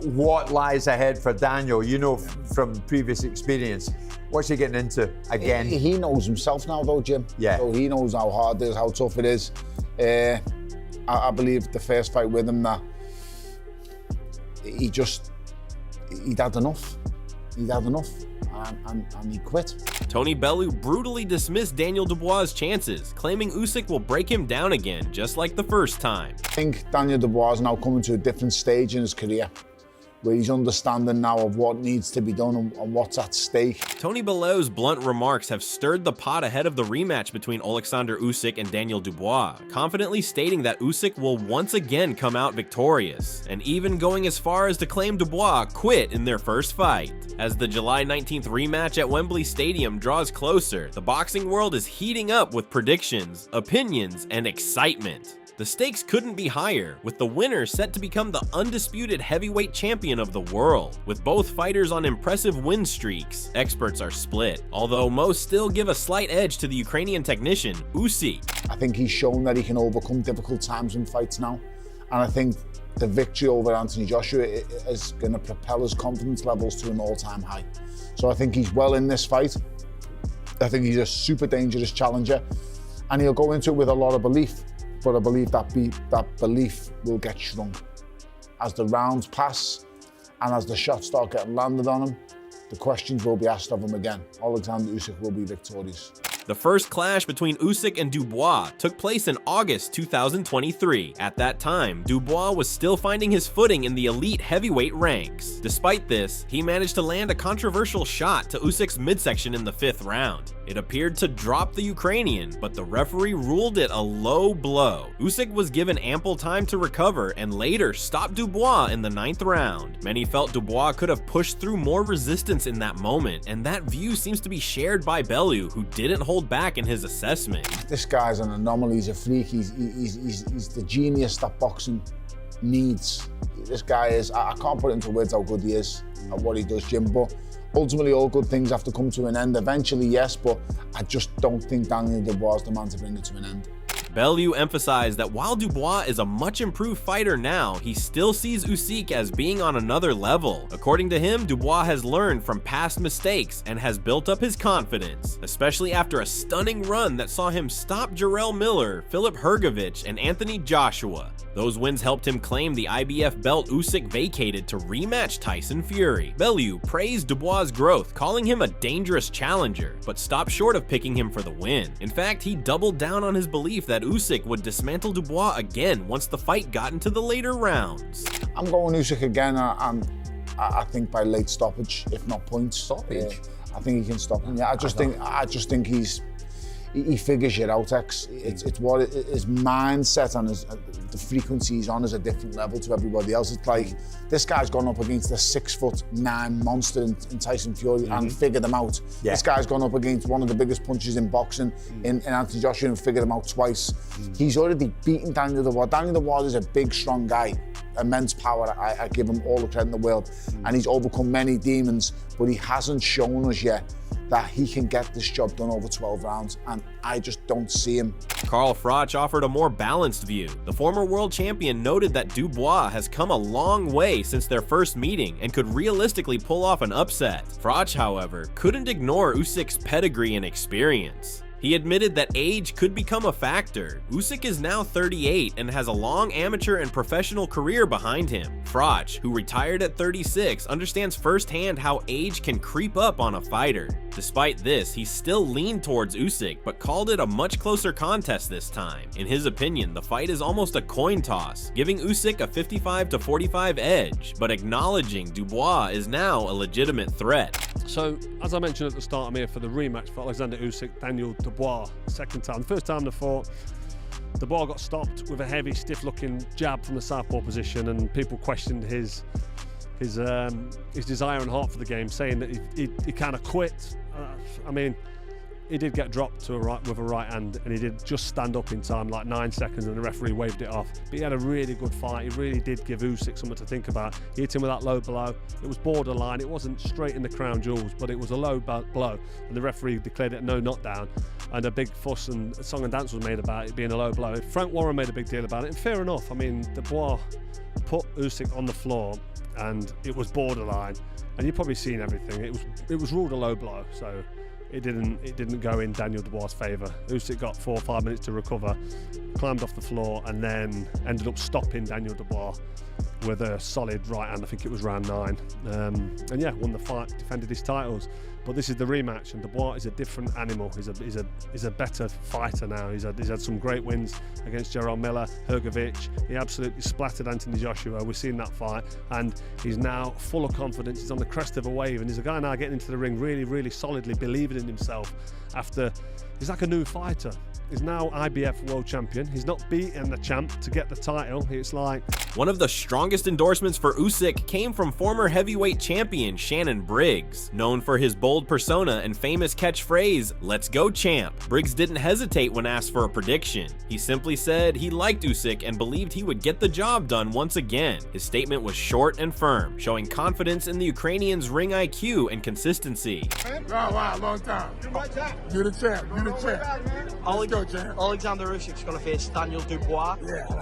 what lies ahead for Daniel? You know from previous experience. What's he getting into again? He knows himself now, though, Jim. Yeah. So he knows how hard it is, how tough it is. I believe the first fight with him that he'd had enough. He'd had enough, and he quit. Tony Bellew brutally dismissed Daniel Dubois' chances, claiming Usyk will break him down again, just like the first time. I think Daniel Dubois is now coming to a different stage in his career, where he's understanding now of what needs to be done and what's at stake. Tony Bellew's blunt remarks have stirred the pot ahead of the rematch between Alexander Usyk and Daniel Dubois, confidently stating that Usyk will once again come out victorious, and even going as far as to claim Dubois quit in their first fight. As the July 19th rematch at Wembley Stadium draws closer, the boxing world is heating up with predictions, opinions, and excitement. The stakes couldn't be higher, with the winner set to become the undisputed heavyweight champion of the world. With both fighters on impressive win streaks, experts are split, although most still give a slight edge to the Ukrainian technician, Usyk. I think he's shown that he can overcome difficult times in fights now, and I think the victory over Anthony Joshua is going to propel his confidence levels to an all-time high. So I think he's well in this fight. I think he's a super dangerous challenger, and he'll go into it with a lot of belief. But I believe that belief will get shrunk. As the rounds pass and as the shots start getting landed on him, the questions will be asked of him again. Alexander Usyk will be victorious. The first clash between Usyk and Dubois took place in August 2023. At that time, Dubois was still finding his footing in the elite heavyweight ranks. Despite this, he managed to land a controversial shot to Usyk's midsection in the 5th round. It appeared to drop the Ukrainian, but the referee ruled it a low blow. Usyk was given ample time to recover and later stopped Dubois in the 9th round. Many felt Dubois could have pushed through more resistance in that moment, and that view seems to be shared by Bellew, who didn't hold back in his assessment. This guy's an anomaly, he's a freak, he's the genius that boxing needs. This guy is, I can't put it into words how good he is at what he does, Jim, but ultimately all good things have to come to an end. Eventually, yes, but I just don't think Daniel Dubois is the man to bring it to an end. Bellew emphasized that while Dubois is a much improved fighter now, he still sees Usyk as being on another level. According to him, Dubois has learned from past mistakes and has built up his confidence, especially after a stunning run that saw him stop Jarrell Miller, Filip Hrgovic, and Anthony Joshua. Those wins helped him claim the IBF belt Usyk vacated to rematch Tyson Fury. Bellew praised Dubois' growth, calling him a dangerous challenger, but stopped short of picking him for the win. In fact, he doubled down on his belief that Usyk would dismantle Dubois again once the fight got into the later rounds. I'm going Usyk again, and I think by late stoppage, if not points. Stoppage? I think he can stop him. Yeah, I just think he figures it out. It's what his mindset and the frequency he's on is a different level to everybody else. It's like this guy's gone up against a 6'9" monster in Tyson Fury and figured him out. Yeah. This guy's gone up against one of the biggest punches in boxing in Anthony Joshua and figured him out twice. He's already beaten Daniel Dubois. Daniel Dubois is a big, strong guy, immense power. I give him all the credit in the world, and he's overcome many demons, but he hasn't shown us yet that he can get this job done over 12 rounds, and I just don't see him. Carl Froch offered a more balanced view. The former world champion noted that Dubois has come a long way since their first meeting and could realistically pull off an upset. Froch, however, couldn't ignore Usyk's pedigree and experience. He admitted that age could become a factor. Usyk is now 38 and has a long amateur and professional career behind him. Froch, who retired at 36, understands firsthand how age can creep up on a fighter. Despite this, he still leaned towards Usyk, but called it a much closer contest this time. In his opinion, the fight is almost a coin toss, giving Usyk a 55-45 edge, but acknowledging Dubois is now a legitimate threat. So, as I mentioned at the start, I'm here for the rematch for Alexander Usyk, Daniel Dubois, second time. The first time they fought, Dubois got stopped with a heavy, stiff-looking jab from the southpaw position, and people questioned his desire and heart for the game, saying that he kind of quit. I mean, he did get dropped with a right hand, and he did just stand up in time, like 9 seconds, and the referee waved it off. But he had a really good fight. He really did give Usyk something to think about. He hit him with that low blow. It was borderline. It wasn't straight in the crown jewels, but it was a low blow, and the referee declared it no knockdown. And a big fuss and song and dance was made about it being a low blow. Frank Warren made a big deal about it, and fair enough. I mean, Dubois put Usyk on the floor, and it was borderline. And you've probably seen everything. It was ruled a low blow, so it didn't go in Daniel Dubois' favour. Usyk got 4 or 5 minutes to recover, climbed off the floor, and then ended up stopping Daniel Dubois with a solid right hand. I think it was round 9. And yeah, won the fight, defended his titles. But this is the rematch, and Dubois is a different animal. He's a better fighter now. He's had some great wins against Gerald Miller, Hrgovic. He absolutely splattered Anthony Joshua. We've seen that fight, and he's now full of confidence. He's on the crest of a wave, and he's a guy now getting into the ring really, really solidly, believing in himself. He's like a new fighter. He's now IBF world champion. He's not beaten the champ to get the title. It's like... One of the strongest endorsements for Usyk came from former heavyweight champion Shannon Briggs. Known for his bold persona and famous catchphrase, "Let's go champ," Briggs didn't hesitate when asked for a prediction. He simply said he liked Usyk and believed he would get the job done once again. His statement was short and firm, showing confidence in the Ukrainian's ring IQ and consistency. Wow, long time. You the champ, you the champ. Alexander Usyk's going to face Daniel Dubois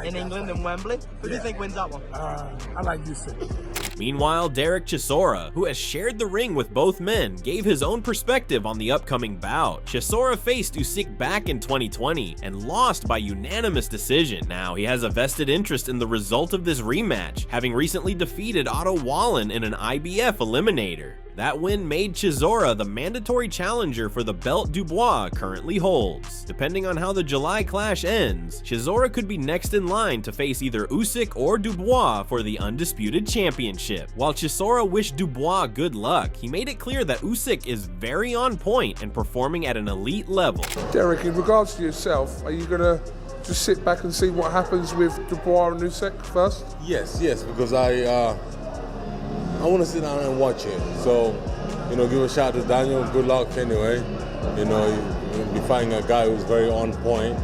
in England in Wembley. Who do you think wins that one? I like Usyk. Meanwhile, Derek Chisora, who has shared the ring with both men, gave his own perspective on the upcoming bout. Chisora faced Usyk back in 2020 and lost by unanimous decision. Now, he has a vested interest in the result of this rematch, having recently defeated Otto Wallin in an IBF eliminator. That win made Chisora the mandatory challenger for the belt Dubois currently holds. Depending on how the July clash ends, Chisora could be next in line to face either Usyk or Dubois for the undisputed championship. While Chisora wished Dubois good luck, he made it clear that Usyk is very on point and performing at an elite level. Derek, in regards to yourself, are you going to just sit back and see what happens with Dubois and Usyk first? Yes, because I want to sit down and watch it. So, give a shout out to Daniel. Good luck anyway. You'll be fighting a guy who's very on point.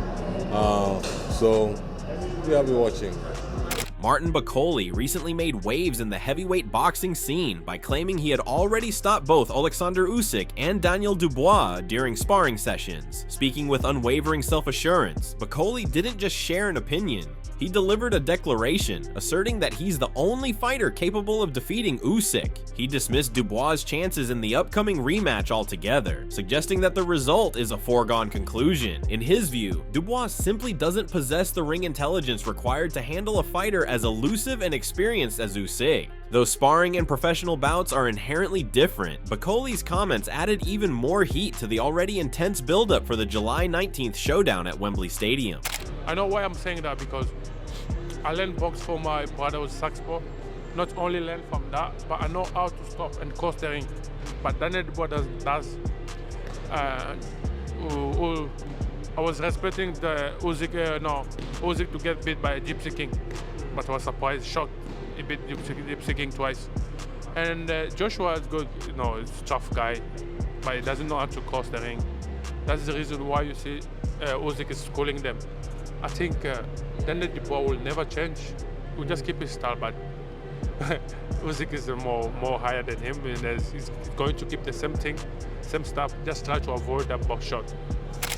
So, yeah, I'll be watching. Martin Bakoli recently made waves in the heavyweight boxing scene by claiming he had already stopped both Alexander Usyk and Daniel Dubois during sparring sessions. Speaking with unwavering self-assurance, Bakoli didn't just share an opinion. He delivered a declaration, asserting that he's the only fighter capable of defeating Usyk. He dismissed Dubois' chances in the upcoming rematch altogether, suggesting that the result is a foregone conclusion. In his view, Dubois simply doesn't possess the ring intelligence required to handle a fighter as elusive and experienced as Usyk. Though sparring and professional bouts are inherently different, Bakoli's comments added even more heat to the already intense buildup for the July 19th showdown at Wembley Stadium. I know why I'm saying that, because I learned box from my brother with Saxpo. Not only learn from that, but I know how to stop and cross the ring. But Daniel Dubois does. I was respecting the Usyk to get beat by Gypsy King, but I was surprised, shocked. He beat Gypsy King twice. And Joshua is good, he's a tough guy, but he doesn't know how to cross the ring. That's the reason why you see Usyk is schooling them. I think Daniel Dubois will never change. He'll just keep his style, but Usyk is more higher than him, and he's going to keep the same thing, same stuff, just try to avoid that box shot.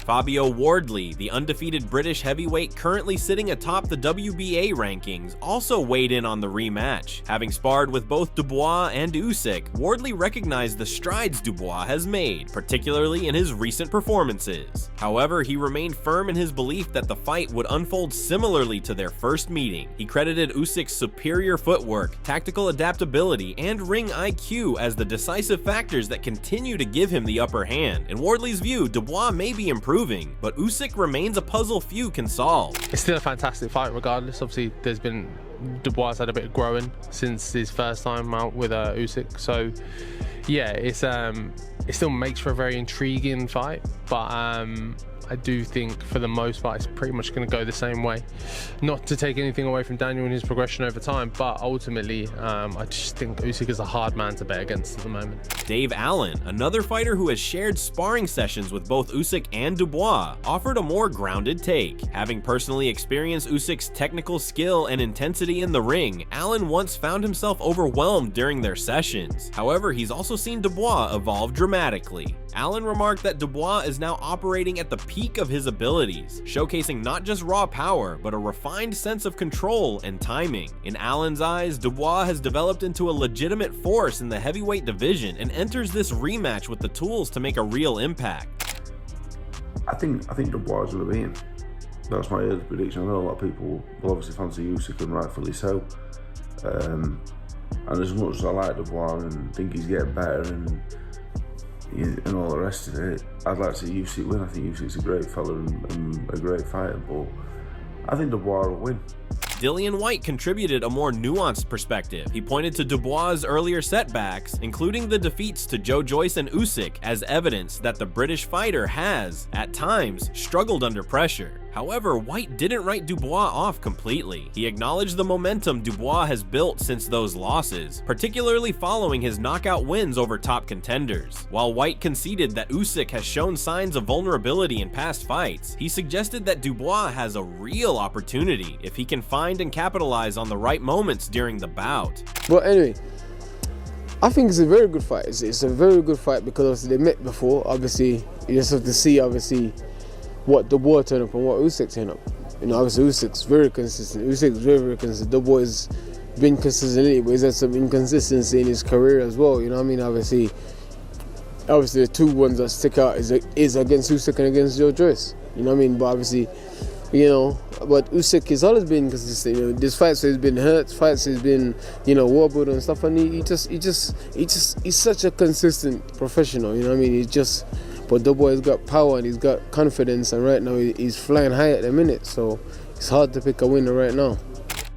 Fabio Wardley, the undefeated British heavyweight currently sitting atop the WBA rankings, also weighed in on the rematch. Having sparred with both Dubois and Usyk, Wardley recognized the strides Dubois has made, particularly in his recent performances. However, he remained firm in his belief that the fight would unfold similarly to their first meeting. He credited Usyk's superior footwork, tactical adaptability, and ring IQ as the decisive factors that continue to give him the upper hand. In Wardley's view, Dubois may be improving, but Usyk remains a puzzle few can solve. It's still a fantastic fight regardless. Obviously, Dubois had a bit of growing since his first time out with Usyk. So, yeah, it still makes for a very intriguing fight, but I do think for the most part it's pretty much going to go the same way. Not to take anything away from Daniel and his progression over time, but ultimately I just think Usyk is a hard man to bet against at the moment. Dave Allen, another fighter who has shared sparring sessions with both Usyk and Dubois, offered a more grounded take. Having personally experienced Usyk's technical skill and intensity in the ring, Allen once found himself overwhelmed during their sessions. However, he's also seen Dubois evolve dramatically. Allen remarked that Dubois is now operating at the peak peak of his abilities, showcasing not just raw power, but a refined sense of control and timing. In Allen's eyes, Dubois has developed into a legitimate force in the heavyweight division and enters this rematch with the tools to make a real impact. I think Dubois will beat him. That's my early prediction. I know a lot of people will obviously fancy Usyk, and rightfully so. And as much as I like Dubois and think he's getting better and all the rest of it, I'd like to see Usyk win. I think Usyk's a great fella and a great fighter, but I think Dubois will win. Dillian Whyte contributed a more nuanced perspective. He pointed to Dubois' earlier setbacks, including the defeats to Joe Joyce and Usyk, as evidence that the British fighter has, at times, struggled under pressure. However, Whyte didn't write Dubois off completely. He acknowledged the momentum Dubois has built since those losses, particularly following his knockout wins over top contenders. While Whyte conceded that Usyk has shown signs of vulnerability in past fights, he suggested that Dubois has a real opportunity if he can find and capitalize on the right moments during the bout. But anyway, I think it's a very good fight. It's a very good fight because obviously they met before. Obviously, you just have to see what Dubois turned up and what Usyk turned up. You know, obviously Usyk's very consistent. Usyk's very, very consistent. Dubois has been consistent, but he's had some inconsistency in his career as well. You know what I mean? Obviously the two ones that stick out is against Usyk and against Joe Joyce. You know what I mean? But obviously, you know, but Usyk has always been consistent. You know, this fights he's been hurt, fights he's been, you know, wobbled and stuff, and he's such a consistent professional. You know what I mean? But Dubois has got power and he's got confidence, and right now he's flying high at the minute, so it's hard to pick a winner right now.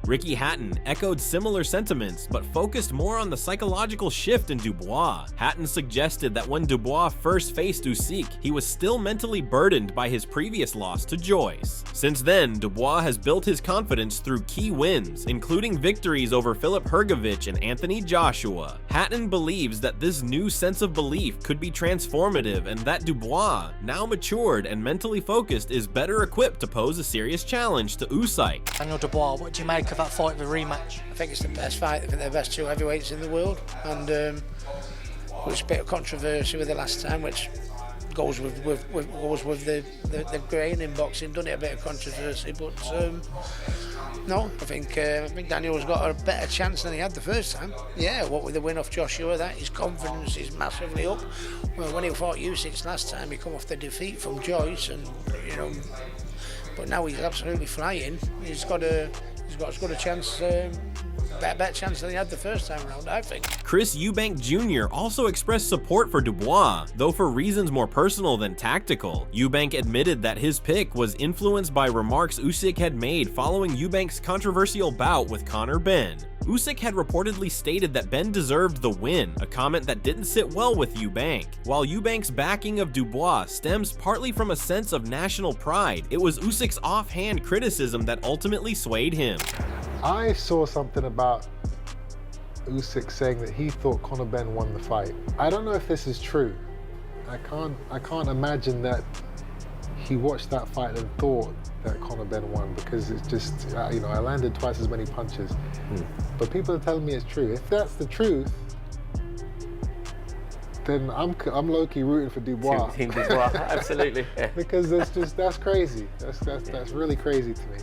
Ricky Hatton echoed similar sentiments, but focused more on the psychological shift in Dubois. Hatton suggested that when Dubois first faced Usyk, he was still mentally burdened by his previous loss to Joyce. Since then, Dubois has built his confidence through key wins, including victories over Filip Hrgovic and Anthony Joshua. Hatton believes that this new sense of belief could be transformative and that Dubois, now matured and mentally focused, is better equipped to pose a serious challenge to Usyk. Daniel Dubois, what do you make of that fight, the rematch? I think it's the best fight. I think they're the best two heavyweights in the world, and there was a bit of controversy with the last time, which goes with the grain in boxing, doesn't it? A bit of controversy, but no, I think Daniel's got a better chance than he had the first time. Yeah, what with the win off Joshua, that his confidence is massively up. Well, when he fought Usyk last time, he come off the defeat from Joyce, and you know, but now he's absolutely flying. He's got as good a chance, better chance than he had the first time around, I think. Chris Eubank Jr. also expressed support for Dubois, though for reasons more personal than tactical. Eubank admitted that his pick was influenced by remarks Usyk had made following Eubank's controversial bout with Conor Benn. Usyk had reportedly stated that Benn deserved the win, a comment that didn't sit well with Eubank. While Eubank's backing of Dubois stems partly from a sense of national pride, it was Usyk's offhand criticism that ultimately swayed him. I saw something about Usyk saying that he thought Conor Benn won the fight. I don't know if this is true. I can't imagine that he watched that fight and thought that Conor Benn won, because it's just, you know, I landed twice as many punches. But people are telling me it's true. If that's the truth, then I'm low-key rooting for Dubois. Team Dubois, absolutely. Yeah. Because that's crazy. That's really crazy to me.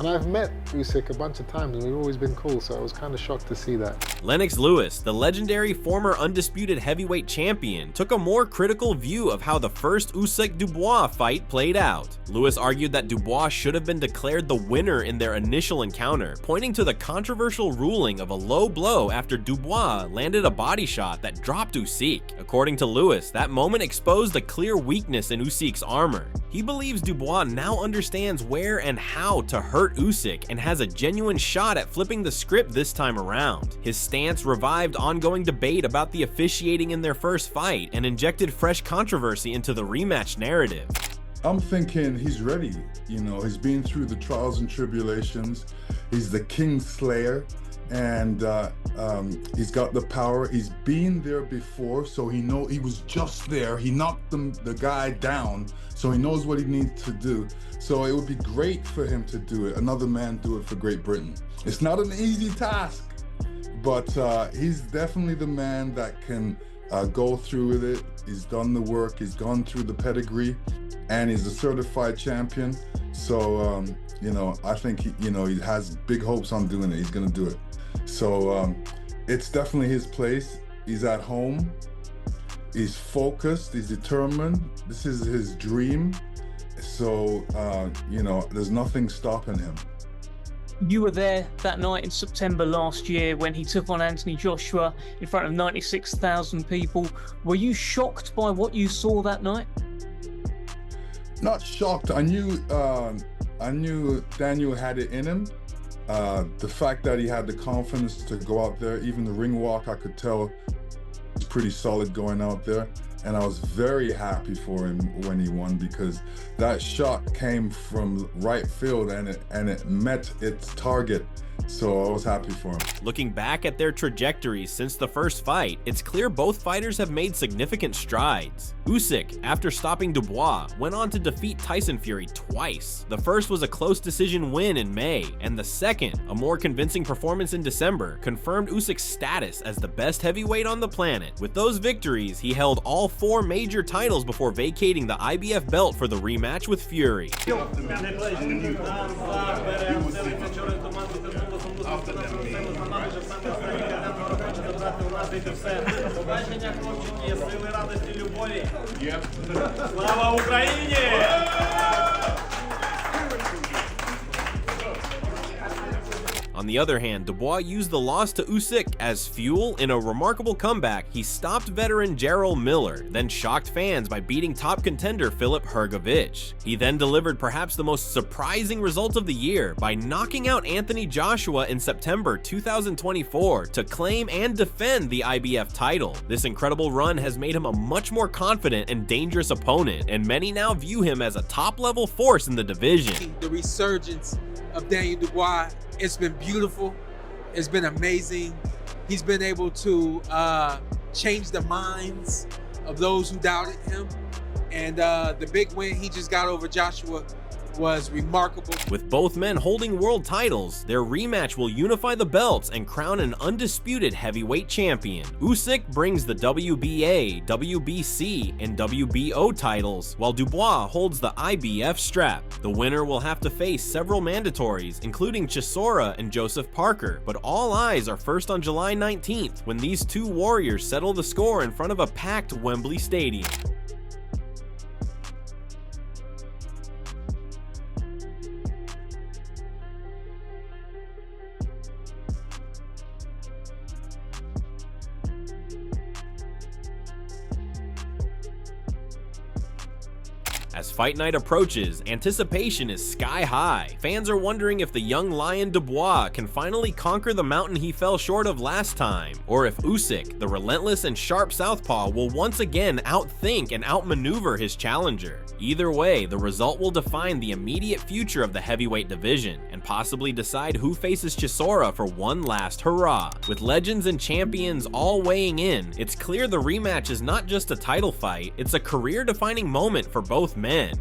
And I've met Usyk a bunch of times and we've always been cool, so I was kind of shocked to see that. Lennox Lewis, the legendary former undisputed heavyweight champion, took a more critical view of how the first Usyk-Dubois fight played out. Lewis argued that Dubois should have been declared the winner in their initial encounter, pointing to the controversial ruling of a low blow after Dubois landed a body shot that dropped Usyk. According to Lewis, that moment exposed a clear weakness in Usyk's armor. He believes Dubois now understands where and how to hurt Usyk and has a genuine shot at flipping the script this time around. His stance revived ongoing debate about the officiating in their first fight and injected fresh controversy into the rematch narrative. I'm thinking he's ready. You know, he's been through the trials and tribulations. He's the King Slayer, and he's got the power. He's been there before, so he was just there. He knocked the guy down, so he knows what he needs to do. So it would be great for him to do it. Another man do it for Great Britain. It's not an easy task, but he's definitely the man that can go through with it. He's done the work. He's gone through the pedigree. and he's a certified champion. So, you know, I think he has big hopes on doing it. He's gonna do it. So it's definitely his place. He's at home. He's focused. He's determined. This is his dream. So, you know, there's nothing stopping him. You were there that night in September last year when he took on Anthony Joshua in front of 96,000 people. Were you shocked by what you saw that night? Not shocked. I knew Daniel had it in him. The fact that he had the confidence to go out there, even the ring walk, I could tell was pretty solid going out there. And I was very happy for him when he won, because that shot came from right field and it met its target. So I was happy for him. Looking back at their trajectories since the first fight, it's clear both fighters have made significant strides. Usyk, after stopping Dubois, went on to defeat Tyson Fury twice. The first was a close decision win in May, and the second, a more convincing performance in December, confirmed Usyk's status as the best heavyweight on the planet. With those victories, he held all 4 major titles before vacating the IBF belt for the rematch with Fury. Слава Україні! On the other hand, Dubois used the loss to Usyk as fuel. In a remarkable comeback, he stopped veteran Jarrell Miller, then shocked fans by beating top contender Filip Hrgović. He then delivered perhaps the most surprising result of the year by knocking out Anthony Joshua in September 2024 to claim and defend the IBF title. This incredible run has made him a much more confident and dangerous opponent, and many now view him as a top-level force in the division. The resurgence of Daniel Dubois, it's been beautiful. It's been amazing. He's been able to change the minds of those who doubted him. And the big win he just got over Joshua was remarkable. With both men holding world titles, their rematch will unify the belts and crown an undisputed heavyweight champion. Usyk brings the WBA, WBC, and WBO titles, while Dubois holds the IBF strap. The winner will have to face several mandatories, including Chisora and Joseph Parker, but all eyes are first on July 19th, when these two warriors settle the score in front of a packed Wembley Stadium. As fight night approaches, anticipation is sky high. Fans are wondering if the young lion Dubois can finally conquer the mountain he fell short of last time, or if Usyk, the relentless and sharp southpaw, will once again outthink and outmaneuver his challenger. Either way, the result will define the immediate future of the heavyweight division, and possibly decide who faces Chisora for one last hurrah. With legends and champions all weighing in, it's clear the rematch is not just a title fight, it's a career-defining moment for both men.